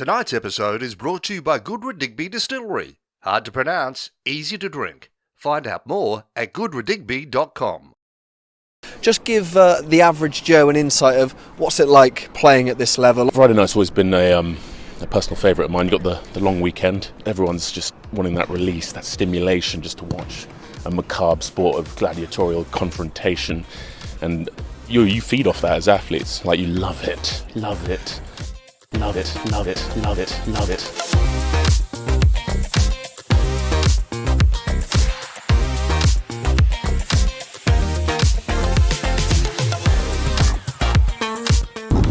Tonight's episode is brought to you by Rugby Distillery. Hard to pronounce, easy to drink. Find out more at goodrigby.com. Just give the average Joe an insight of what's it like playing at this level. Friday night's always been a personal favourite of mine. You've got the long weekend. Everyone's just wanting that release, that stimulation, just to watch a macabre sport of gladiatorial confrontation. And you feed off that as athletes. Like, you love it. Love it. Love it. Love it. Love it. Love it.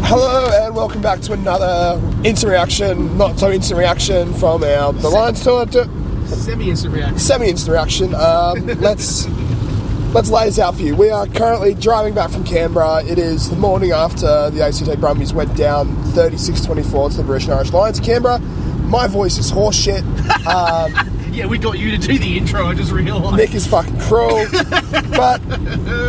Hello and welcome back to another instant reaction, not so instant reaction from the Lions tour. Semi-instant reaction. Semi-instant reaction. Let's lay this out for you. We are currently driving back from Canberra. It is the morning after the ACT Brumbies went down 36-24 to the British and Irish Lions in Canberra. My voice is horse shit. Yeah, we got you to do the intro, I just realised. Nick is fucking cruel. But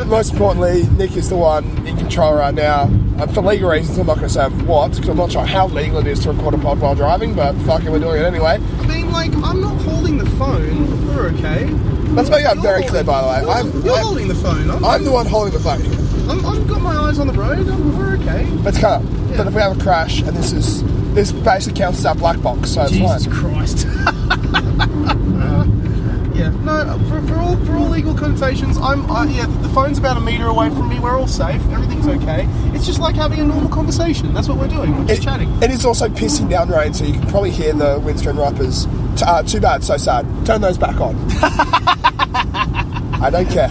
most importantly, Nick is the one in control right now. For legal reasons, I'm not going to say what, because I'm not sure how legal it is to record a pod while driving, but fuck it, we're doing it anyway. I mean, like, I'm not holding the phone. We're okay. Let's make that very clear, by the way. You're holding the phone. I'm the one holding the phone. I've got my eyes on the road. We're okay. Let's cut. Yeah. But if we have a crash, and this basically counts as our black box, so it's Jesus fine. Christ. Yeah, no, for all legal connotations, the phone's about a metre away from me, we're all safe, everything's okay. It's just like having a normal conversation, that's what we're doing, we're just chatting. It is also pissing down rain, so you can probably hear the windscreen wipers. Too bad, so sad. Turn those back on. I don't care.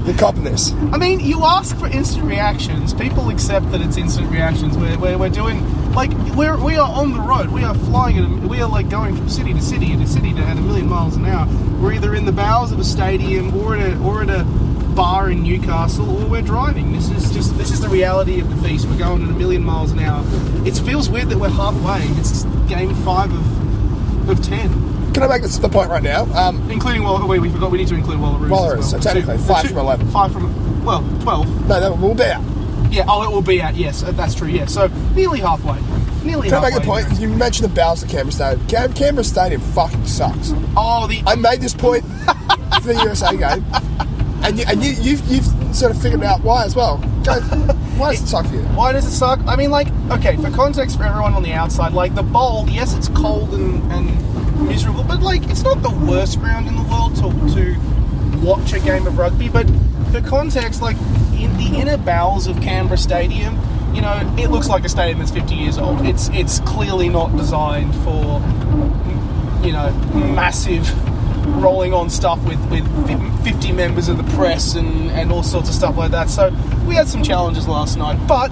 You're copping this. I mean, you ask for instant reactions, people accept that it's instant reactions. We're doing, like, we are on the road, we are flying, we are like going from city to city to city to at 1,000,000 miles an hour. We're either in the bowels of a stadium or at a bar in Newcastle, or we're driving. This is the reality of the beast. We're going at 1,000,000 miles an hour. It feels weird that we're halfway. It's game 5 of 10. Can I make this the point right now? Including we forgot we need to include Wallaroos. Wallaroos, as well. so technically 5 from 11. 5 from 12. No, we'll be out. Yeah, it will be out. Yes, that's true. Yeah, so nearly halfway. Can I make the point? You mentioned the bowels of Canberra Stadium. Canberra Stadium fucking sucks. I made this point for the USA game, and you've sort of figured out why as well. Why does it suck for you? Why does it suck? I mean, like, okay, for context for everyone on the outside, like, the bowl, yes, it's cold and miserable, but, like, it's not the worst ground in the world to watch a game of rugby. But for context, like, in the inner bowels of Canberra Stadium, you know, it looks like a stadium that's 50 years old. It's clearly not designed for, you know, massive rolling on stuff with 50 members of the press and all sorts of stuff like that. So we had some challenges last night, but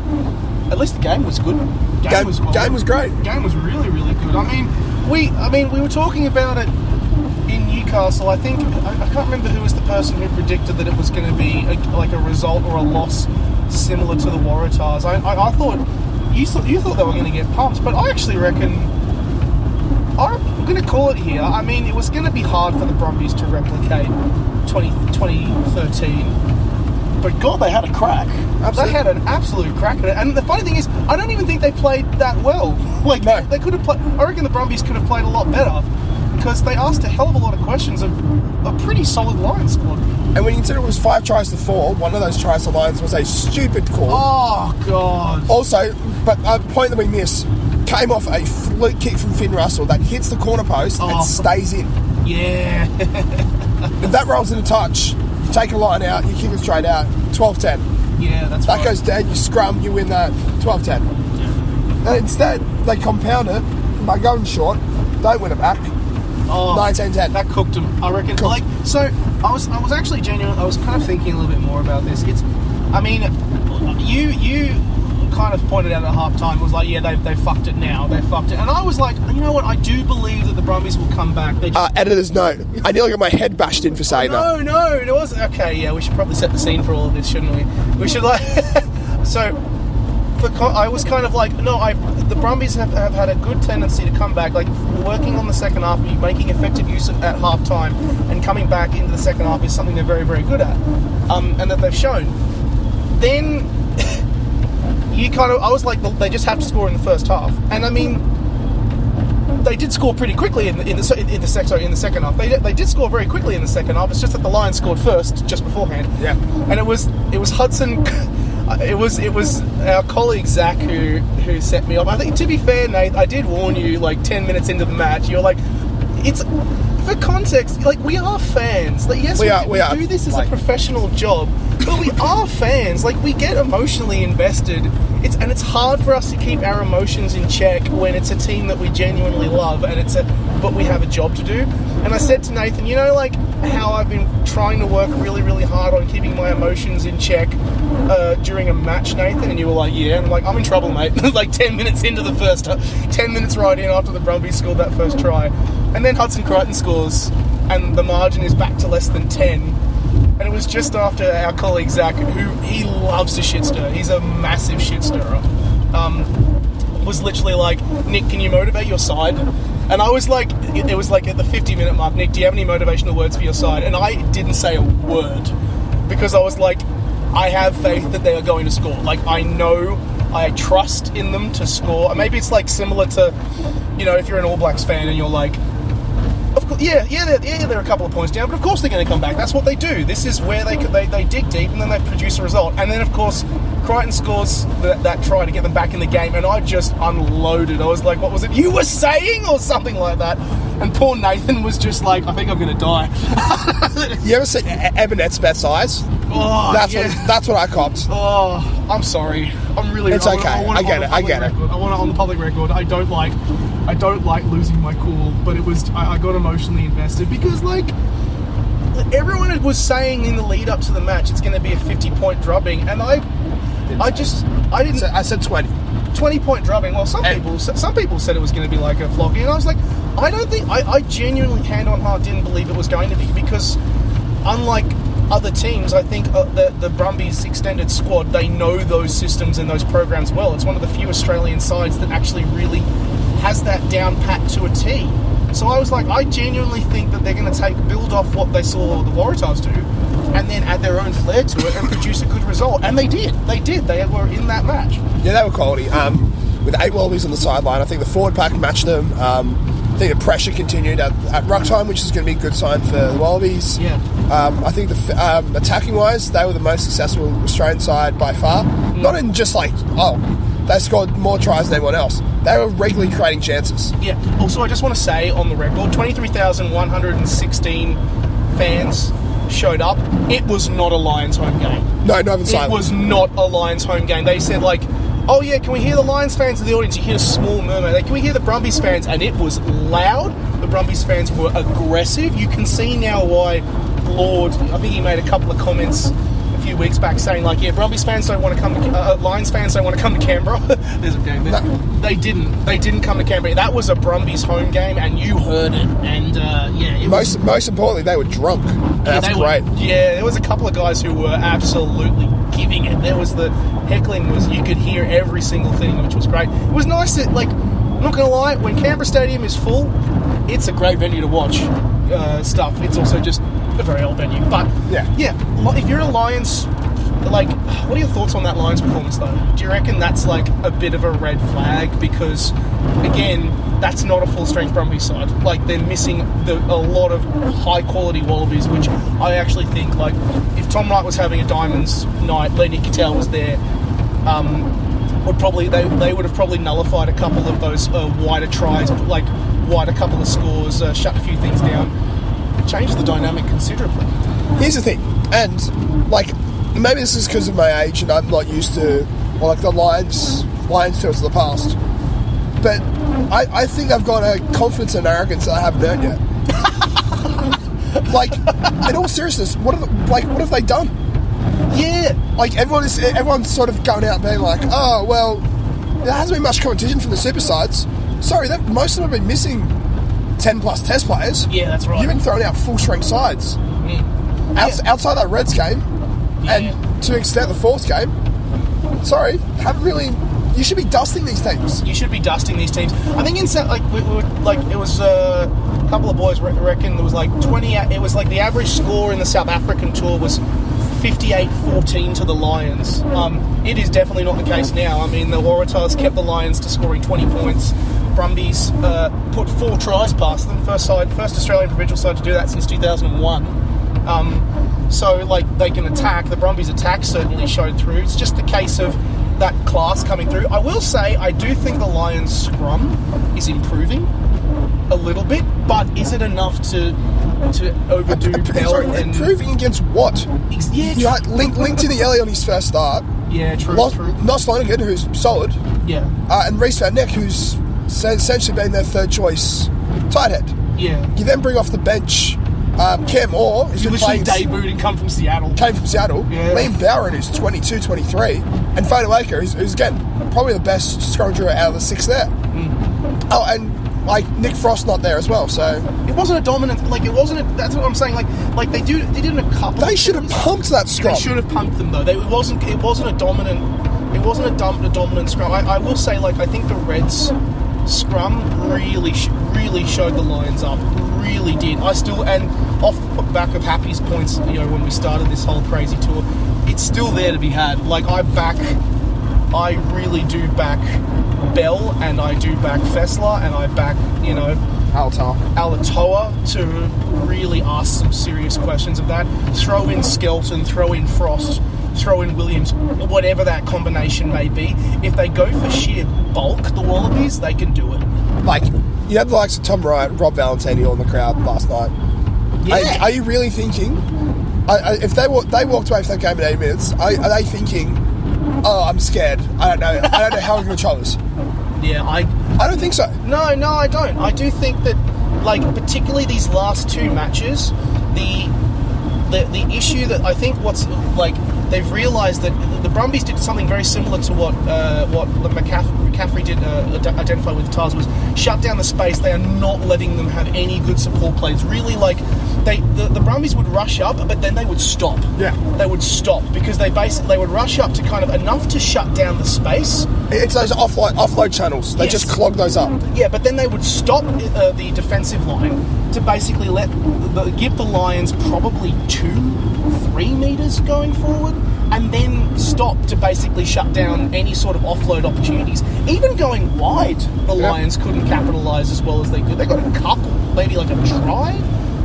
at least the game was good. Game was great. Game was really, really good. I mean, we were talking about it in Newcastle. I think I can't remember who was the person who predicted that it was going to be a result or a loss similar to the Waratahs. I thought you thought they were going to get pumped, but I actually reckon I'm going to call it here. I mean, it was going to be hard for the Brumbies to replicate 2013, but God, they had a crack. Absolutely. They had an absolute crack at it. And the funny thing is, I don't even think they played that well. Like, no. They could have played. I reckon the Brumbies could have played a lot better, because they asked a hell of a lot of questions of a pretty solid Lions squad. And when you consider it was 5 tries to 4, one of those tries to Lions was a stupid call. Oh, God. Also, but a point that we missed, came off a fluke kick from Finn Russell that hits the corner post and stays in. Yeah. If that rolls in a touch, you take a line out, you kick it straight out, 12-10. Yeah, that's right. That goes dead, you scrum, you win that, 12-10. Yeah. And instead, they compound it by going short, don't win it back. 19-10. That cooked them, I reckon. Like, so I was actually genuine. I was kind of thinking a little bit more about this. I mean, you kind of pointed out at half-time, was like, yeah, they fucked it now. They fucked it. And I was like, you know what? I do believe that the Brumbies will come back. Editor's note. I nearly got my head bashed in for saying that. No, it wasn't. Okay, yeah, we should probably set the scene for all of this, shouldn't we? We should, like... So... I was kind of like, no, the Brumbies have had a good tendency to come back, like working on the second half, making effective use at half time, and coming back into the second half is something they're very, very good at, and that they've shown. Then I was like, they just have to score in the first half, and I mean, they did score pretty quickly in the second half. They did score very quickly in the second half. It's just that the Lions scored first just beforehand. Yeah. And it was Hudson. It was our colleague Zach who set me up. I think, to be fair, Nate, I did warn you like 10 minutes into the match. You're like, it's for context. Like, we are fans. Like, yes, we do this as a professional job, but we are fans. Like, we get emotionally invested. It's hard for us to keep our emotions in check when it's a team that we genuinely love, but we have a job to do. And I said to Nathan, you know, like how I've been trying to work really, really hard on keeping my emotions in check during a match, Nathan, and you were like, yeah, and I'm like, I'm in trouble, mate. Like 10 minutes into the first, 10 minutes right in after the Brumbies scored that first try, and then Hudson Crichton scores, and the margin is back to less than 10. And it was just after our colleague Zach, who he loves to shit stir. He's a massive shit stirrer. Was literally like, Nick, can you motivate your side? And I was like, it was like at the 50-minute mark, Nick, do you have any motivational words for your side? And I didn't say a word because I was like, I have faith that they are going to score. Like, I trust in them to score. Maybe it's like similar to, you know, if you're an All Blacks fan and you're like, of course, they're a couple of points down, but of course they're going to come back. That's what they do. This is where they dig deep and then they produce a result. And then, of course, Crichton scores that try to get them back in the game, and I just unloaded. I was like, what was it you were saying? Or something like that. And poor Nathan was just like, I think I'm going to die. You ever see Ebenet's best eyes? Oh, that's what I copped. Oh, I'm sorry. I'm really. It's okay. I get it. I want it on the public record. I don't like losing my cool, but I got emotionally invested because, like, everyone was saying in the lead up to the match it's going to be a 50-point drubbing, and I didn't. I said 20. 20-point drubbing. Well, some people said it was going to be like a flogging, and I was like, I don't think. I genuinely, hand on heart, didn't believe it was going to be, because unlike other teams, I think the Brumbies extended squad, they know those systems and those programs well. It's one of the few Australian sides that actually really has that down pat to a T. So I was like, I genuinely think that they're going to build off what they saw the Waratahs do and then add their own flair to it and produce a good result. And they did. They were in that match. Yeah, they were quality. With 8 Wallabies on the sideline, I think the forward pack matched them. I think the pressure continued at ruck time, which is going to be a good sign for the Wallabies. Yeah. I think attacking-wise, they were the most successful Australian side by far. Not in just like, they scored more tries than anyone else. They were regularly creating chances. Yeah. Also, I just want to say on the record, 23,116 fans showed up. It was not a Lions home game. No, not even silent. It was not a Lions home game. They said, like, oh yeah, can we hear the Lions fans in the audience? You hear a small murmur. Like, can we hear the Brumbies fans? And it was loud. The Brumbies fans were aggressive. You can see now why Lord, I think he made a couple of comments a few weeks back saying, like, yeah, Brumbies fans don't want to come to Lions fans don't want to come to Canberra. There's a game there. They didn't come to Canberra. That was a Brumbies home game, and you heard it. And most importantly, they were drunk. And that's great. There was a couple of guys who were absolutely giving it. There was the heckling you could hear every single thing, which was great. It was nice that, like, I'm not going to lie, when Canberra Stadium is full, it's a great venue to watch stuff. It's also just a very old venue. But, yeah, if you're a Lions, like, what are your thoughts on that Lions performance, though? Do you reckon that's, like, a bit of a red flag? Because, again, that's not a full-strength Brumbies side. Like, they're missing a lot of high-quality Wallabies, which I actually think, like, if Tom Wright was having a Diamonds night, Lenny Cattell was there, they would have probably nullified a couple of those wider tries, like, wide a couple of scores, shut a few things down, changed the dynamic considerably. Here's the thing, and, like, maybe this is because of my age and I'm not used to, like, the Lions fields of the past, but I think I've got a confidence and arrogance that I haven't earned yet. Like, in all seriousness, what have they done? Yeah, like, everyone's sort of going out being like, oh, well, there hasn't been much competition from the super sides. Sorry, most of them have been missing 10-plus test players. Yeah, that's right. You've been throwing out full-strength sides. Outside that Reds game, and to an extent the Force game, sorry, haven't really... You should be dusting these teams. I think it was a couple of boys reckon there was like 20... It was like the average score in the South African tour was 58-14 to the Lions. It is definitely not the case now. I mean, the Waratahs kept the Lions to scoring 20 points Brumbies put 4 tries past them. First Australian provincial side to do that since 2001. So, like, they can attack. The Brumbies' attack certainly showed through. It's just the case of that class coming through. I will say, I do think the Lions' scrum is improving a little bit, but is it enough to overdo Bell? Improving against what? Yeah, you had linked in the early on his first start. Yeah, true. Nos Flanagan, who's solid. Yeah. And Reece Van Neck, who's essentially been their third choice tight head. Yeah. You then bring off the bench Cam Orr, who's been playing... debuted and come from Seattle. Came from Seattle. Yeah. Liam Bowron, who's 22, 23. And Fado Aker, who's again, probably the best scrummager out of the 6 there. Mm. Oh, and like Nick Frost not there as well, so... It wasn't a dominant... Like, it wasn't a... That's what I'm saying. Like they did it in a couple... They should have pumped that scrum. They should have pumped them, though. It wasn't a dominant... It wasn't a dominant scrum. I will say, like, I think the Reds scrum really showed the Lions up. Really did. I still... And off the back of Happy's points, you know, when we started this whole crazy tour, it's still there to be had. Like, I really do back Bell, and I do back Fessler, and I back, you know, Alatoa to really ask some serious questions of that. Throw in Skelton, throw in Frost, throw in Williams, whatever that combination may be. If they go for sheer bulk, the Wallabies, they can do it. Like, you had the likes of Tom Wright, Rob Valentini all in the crowd last night. Yeah. Are you really thinking, if they walked away from that game in 80 minutes, are they thinking, oh, I'm scared, I don't know how we're going to control this? Yeah, I don't think so. No, I don't. I do think that, like, particularly these last 2 matches, the issue that I think they've realised that the Brumbies did something very similar to what McCaffrey did identify with the Tars, was shut down the space. They are not letting them have any good support plays. Really, like, the Brumbies would rush up, but then they would stop. Yeah. They would stop because they would rush up to kind of enough to shut down the space. It's those offload channels. They just clog those up. Yeah, but then they would stop the defensive line to basically give the Lions probably 2-3 metres going forward, and then stop to basically shut down any sort of offload opportunities. Even going wide, the Lions couldn't capitalise as well as they could. They got a couple, maybe like a try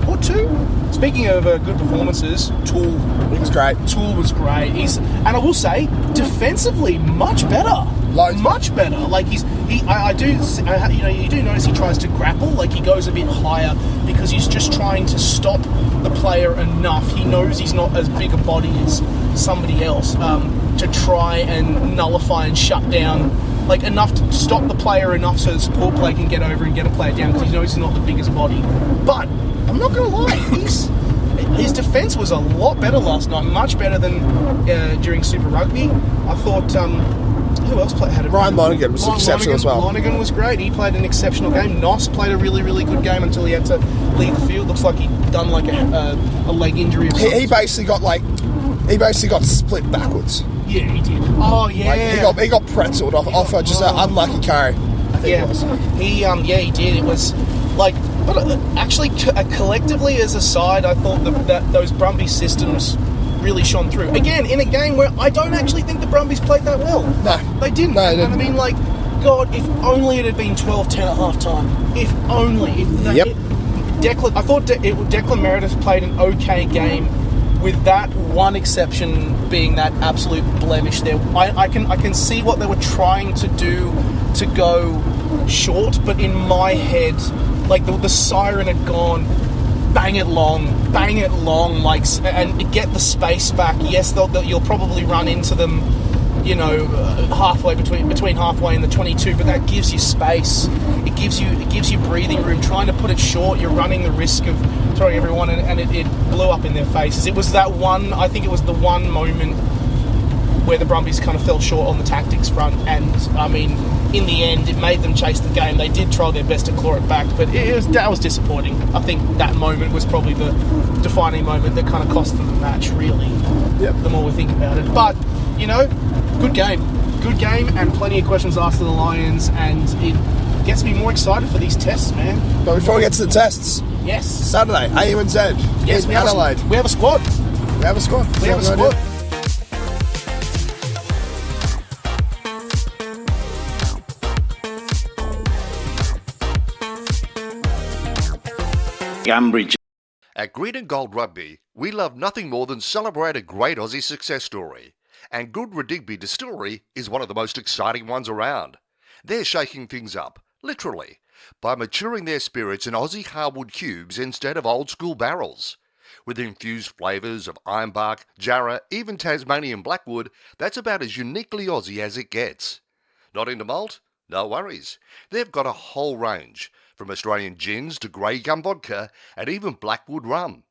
or 2. Speaking of good performances, Toole. He was great. Toole was great. And I will say, defensively, much better. Much better. Like, you do notice he tries to grapple, like he goes a bit higher because he's just trying to stop the player enough. He knows he's not as big a body as somebody else to try and nullify and shut down, like, enough to stop the player enough so the support play can get over and get a player down because he knows he's not the biggest body. But I'm not going to lie, his defence was a lot better last night, much better than during Super Rugby. I thought... who else had a... Ryan Lonergan was exceptional as well. Lonergan was great. He played an exceptional game. Nos played a really, really good game until he had to leave the field. Looks like he'd done like a leg injury or something. He basically got split backwards. Yeah, he did. Oh, yeah. Like, he got pretzeled off just an unlucky carry, I think it was. He did. It was like... But actually, collectively as a side, I thought that those Brumby systems really shone through. Again, in a game where I don't actually think the Brumbies played that well. No. They didn't. No, they didn't. And I mean, like, God, if only it had been 12-10 at half-time. If only. I thought Declan Meredith played an okay game, with that one exception being that absolute blemish there. I can see what they were trying to do to go short, but in my head, like, the siren had gone, bang it long, like, and get the space back. Yes, you'll probably run into them, you know, halfway between halfway and the 22, but that gives you space. It gives you breathing room. Trying to put it short, you're running the risk of throwing everyone, and it blew up in their faces. It was that one. I think it was the one moment where the Brumbies kind of fell short on the tactics front, and I mean, in the end, it made them chase the game. They did try their best to claw it back, but that was disappointing. I think that moment was probably the defining moment that kind of cost them the match, really. Yep. The more we think about it. But, you know, good game, and plenty of questions asked of the Lions, and it gets me more excited for these tests, man. But before we get to the tests, yes, Saturday, AUNZ in Adelaide. We have a squad. We have a squad. Gambridge. At Green and Gold Rugby, we love nothing more than celebrate a great Aussie success story. And Good Digby Distillery is one of the most exciting ones around. They're shaking things up, literally, by maturing their spirits in Aussie hardwood cubes instead of old school barrels. With infused flavours of ironbark, jarrah, even Tasmanian blackwood, that's about as uniquely Aussie as it gets. Not into malt? No worries. They've got a whole range, from Australian gins to grey gum vodka and even blackwood rum.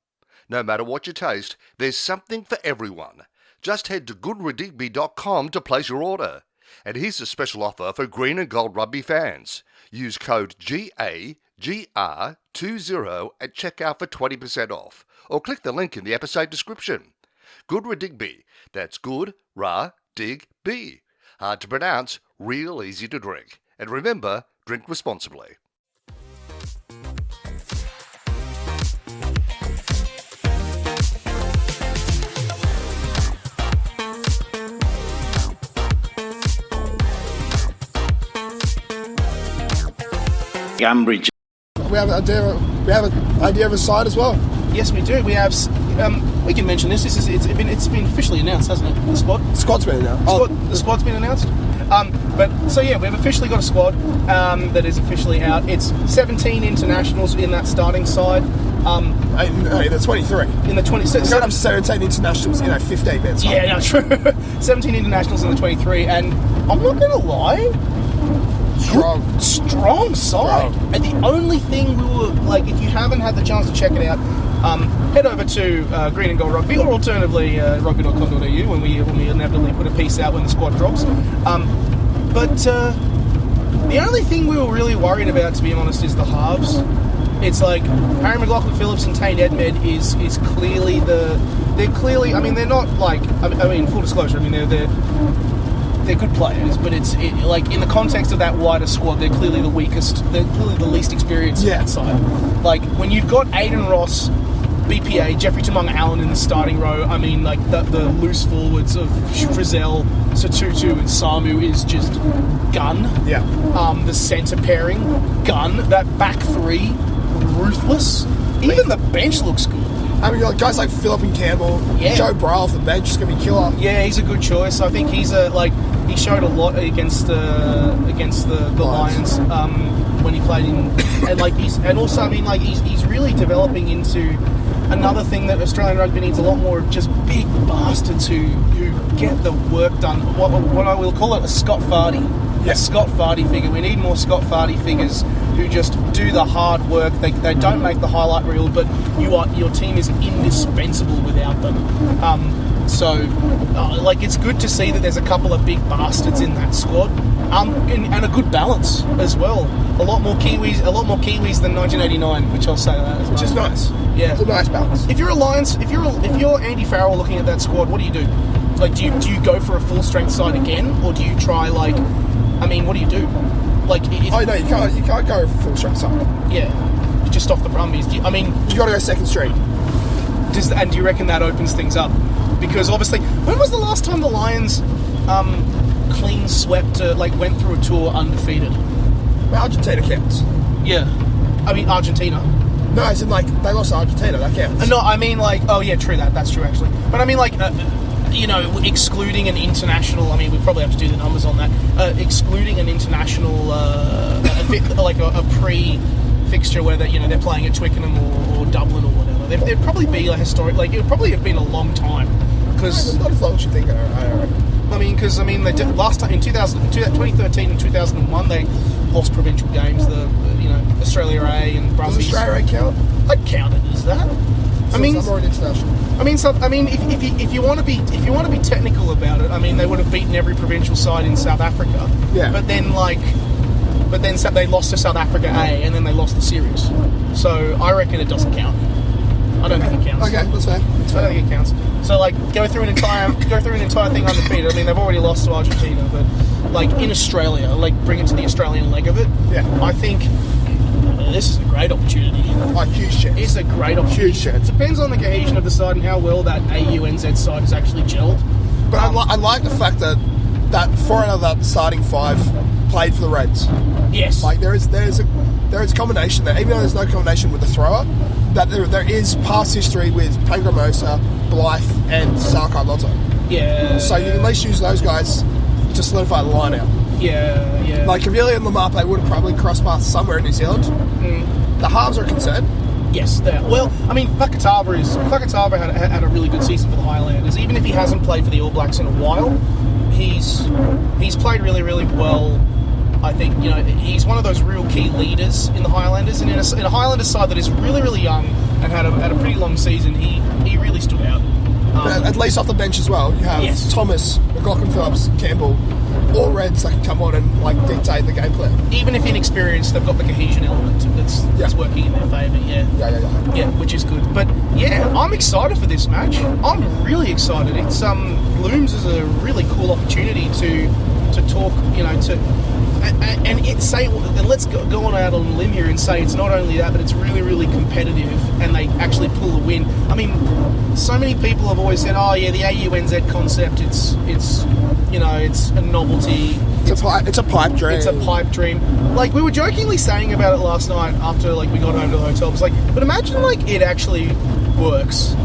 No matter what you taste, there's something for everyone. Just head to goodredigby.com to place your order. And here's a special offer for Green and Gold Rugby fans. Use code GAGR20 at checkout for 20% off, or click the link in the episode description. Good Digby, that's good, dig, B. Hard to pronounce, real easy to drink. And remember, drink responsibly. Cambridge. We have an idea of a side as well. Yes, we do. We have. We can mention this. It's been officially announced, hasn't it? The squad. The squad's been announced. The squad's been announced. We've officially got a squad that is officially out. It's 17 internationals in that starting side. In the 23. In the 20. We've got up to 17 internationals in 15 minutes. Yeah, no, true. 17 internationals in the 23, and I'm not going to lie. Strong side. And the only thing we were like, if you haven't had the chance to check it out, head over to Green and Gold Rugby, or alternatively rugby.com.au when we inevitably put a piece out when the squad drops. The only thing we were really worried about, to be honest, is the halves. It's like Harry McLaughlin-Phillips and Tate Edmed is clearly they're clearly. I mean, they're not like. I mean, full disclosure. I mean, they're good players, but like in the context of that wider squad, they're clearly the weakest. They're clearly the least experienced on that side. Like when you've got Aiden Ross, BPA, Jeffrey Tamonga-Allen in the starting row, I mean, like the loose forwards of Frizzell, Satutu, and Samu is just gun. Yeah. The centre pairing, gun. That back three, ruthless. Even the bench looks good. I mean, guys like Phillip and Campbell, Joe Braille off the bench is going to be killer. Yeah, he's a good choice. I think he showed a lot against the Lions when he played in, and he's really developing into another thing that Australian rugby needs a lot more of, just big bastards who get the work done. What I will call it, a Scott Fardy. A Scott Fardy figure. We need more Scott Fardy figures who just do the hard work. They don't make the highlight reel, but your team is indispensable without them. It's good to see that there's a couple of big bastards in that squad, and a good balance as well. A lot more Kiwis than 1989, which I'll say that as well. Which is nice. Yeah, it's a nice balance. If you're Lions, if you're Andy Farrell looking at that squad, what do you do? Like, do you go for a full strength side again, or do you try what do you do? You can't go full strength side. Yeah, just off the Brumbies. You got to go second string. And do you reckon that opens things up? Because obviously, when was the last time the Lions clean swept, went through a tour undefeated? Well, Argentina counts. Yeah, Argentina. No, as in they lost to Argentina. That counts. No, true. That's true actually. But excluding an international. We probably have to do the numbers on that. Excluding an international, a pre-fixture where they're playing at Twickenham or Dublin or whatever. There'd probably be a historic. It would probably have been a long time. Because not as long as you think. They did last time in 2013 and 2001 they lost provincial games. Australia A and Brumbies. Does Australia A count? I'd count it as that. International. If you want to be technical about it, they would have beaten every provincial side in South Africa. Yeah. But then they lost to South Africa A, and then they lost the series. So I reckon it doesn't count. I don't think it counts. Okay, that's fair. I don't think it counts. So go through an entire thing undefeated. They've already lost to Argentina, but in Australia, bring it to the Australian leg of it. Yeah. I think this is a great opportunity. Huge chance. It's a great opportunity. Huge chance. It depends on the cohesion of the side and how well that AUNZ side is actually gelled. But I like the fact that 4 out of that starting 5 played for the Reds. Yes. There is a combination there, even though there's no combination with the thrower. that there is past history with Pangramosa, Blythe, and Sarkai Lotto. Yeah. So you can at least use those guys to solidify the line out. Yeah. Like Cavilli and Lamape would have probably crossed paths somewhere in New Zealand. The halves are a concern. Yes, they are. Well, I mean, Fakatava had a really good season for the Highlanders. Even if he hasn't played for the All Blacks in a while, he's played really, really well. I think, he's one of those real key leaders in the Highlanders, and in a Highlanders side that is really, really young and had a pretty long season, he really stood out. At least off the bench as well, you have Thomas, McLaughlin Phillips, Campbell, all Reds that can come on and dictate the game plan. Even if inexperienced, they've got the cohesion element that's working in their favour. Yeah, which is good. But yeah, I'm excited for this match. I'm really excited. It's looms as a really cool opportunity to talk, and let's go on out on a limb here and say it's not only that, but it's really, really competitive, and they actually pull a win. I mean, so many people have always said, "Oh yeah, the AUNZ concept, it's a novelty. It's a pipe dream. It's a pipe dream." Like, we were jokingly saying about it last night after we got home to the hotel. It was like, but imagine it actually works,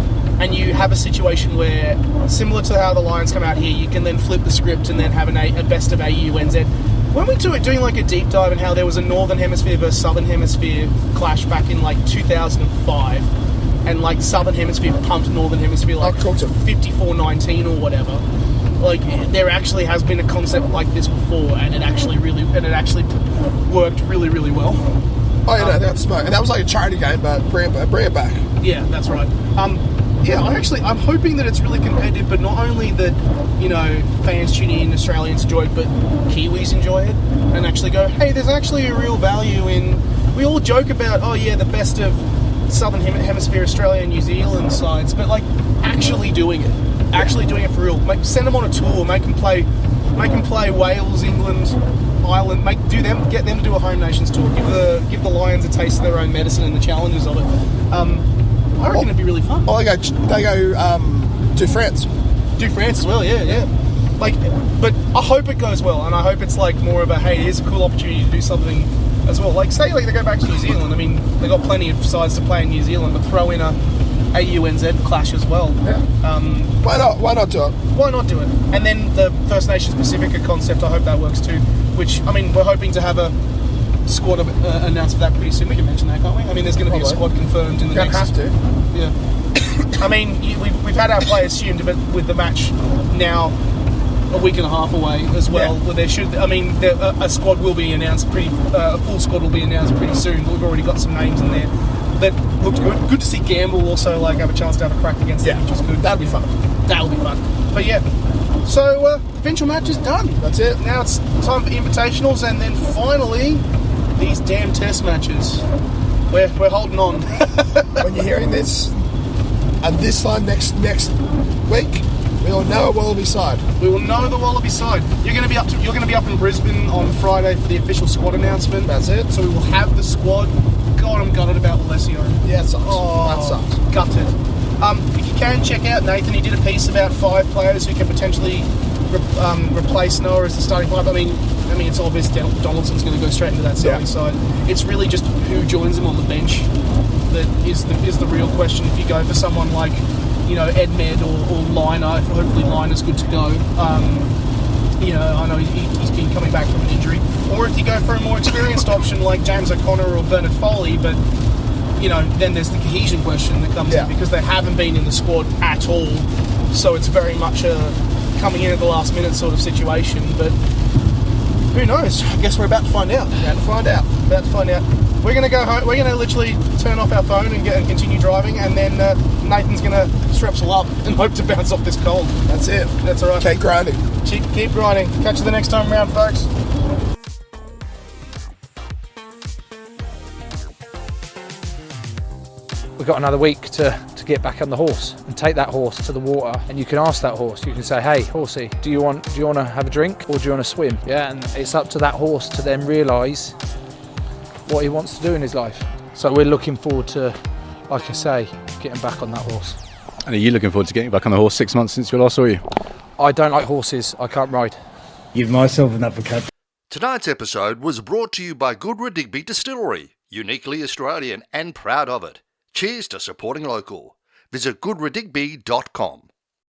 and you have a situation where, similar to how the Lions come out here, you can then flip the script and then have a best of AUNZ. When we doing a deep dive in how there was a Northern Hemisphere versus Southern Hemisphere clash back in 2005, and Southern Hemisphere pumped Northern Hemisphere 54-19 or whatever. There actually has been a concept like this before, and it actually worked really, really well. Oh yeah, that's smart. And that was a charity game, but bring it back. Yeah, that's right. I'm hoping that it's really competitive, but not only that, fans tune in, Australians enjoy it, but Kiwis enjoy it, and actually go, hey, there's actually a real value in... We all joke about, the best of Southern Hemisphere, Australia and New Zealand sides, but actually doing it for real. Send them on a tour, make them play Wales, England, Ireland, get them to do a home nations tour, give the Lions a taste of their own medicine and the challenges of it. I reckon it'd be really fun. Oh, they go to France. Do France as well, yeah. But I hope it goes well, and I hope it's more of a, hey, here's a cool opportunity to do something as well. Say they go back to New Zealand. I mean, they've got plenty of sides to play in New Zealand, but throw in a AUNZ clash as well. Yeah. Why not do it? Why not do it? And then the First Nations Pacifica concept, I hope that works too. Which, I mean, we're hoping to have a squad announced for that pretty soon. We can mention that, can't we? I mean, there's going to be a squad confirmed in the next... have to. Yeah. I mean, we've had our players assumed, but with the match now a week and a half away as well, where there should... I mean, a squad will be announced a full squad will be announced pretty soon, but we've already got some names in there that looked good. Good to see Gamble also have a chance to have a crack against them, which is good. That'll be fun. But yeah. So, provincial match is done. That's it. Now it's time for invitationals, and then finally, these damn test matches. We're holding on. When you're hearing this, and this time next week, we'll know a Wallaby side. We will know the Wallaby side. You're going to be up in Brisbane on Friday for the official squad announcement. That's it. So we will have the squad. God, I'm gutted about Alessio. Yeah, it sucks. Oh, that sucks. Gutted. If you can, check out Nathan. He did a piece about 5 players who can potentially replace Noah as the starting 5. I mean, it's obvious Donaldson's going to go straight into that starting side. It's really just who joins him on the bench that is the real question. If you go for someone like, Edmed or Liner, hopefully Liner's good to go. I know he's been coming back from an injury. Or if you go for a more experienced option like James O'Connor or Bernard Foley, but then there's the cohesion question that comes in, because they haven't been in the squad at all. So it's very much a coming in at the last minute sort of situation. But who knows? I guess we're about to find out. We're going to go home. We're going to literally turn off our phone and continue driving, and then Nathan's going to strepsil up and hope to bounce off this cold. That's it. That's all right. Keep grinding. Keep grinding. Catch you the next time around, folks. We've got another week to get back on the horse and take that horse to the water, and you can ask that horse, you can say, hey horsey, do you want to have a drink or do you want to swim? And it's up to that horse to then realise what he wants to do in his life. So we're looking forward to, like I say, getting back on that horse. And are you looking forward to getting back on the horse 6 months since we last saw you? I don't like horses, I can't ride. Give myself an uppercut. Tonight's episode was brought to you by Goodwood Digby Distillery, uniquely Australian and proud of it. Cheers to supporting local. Visit goodredigby.com.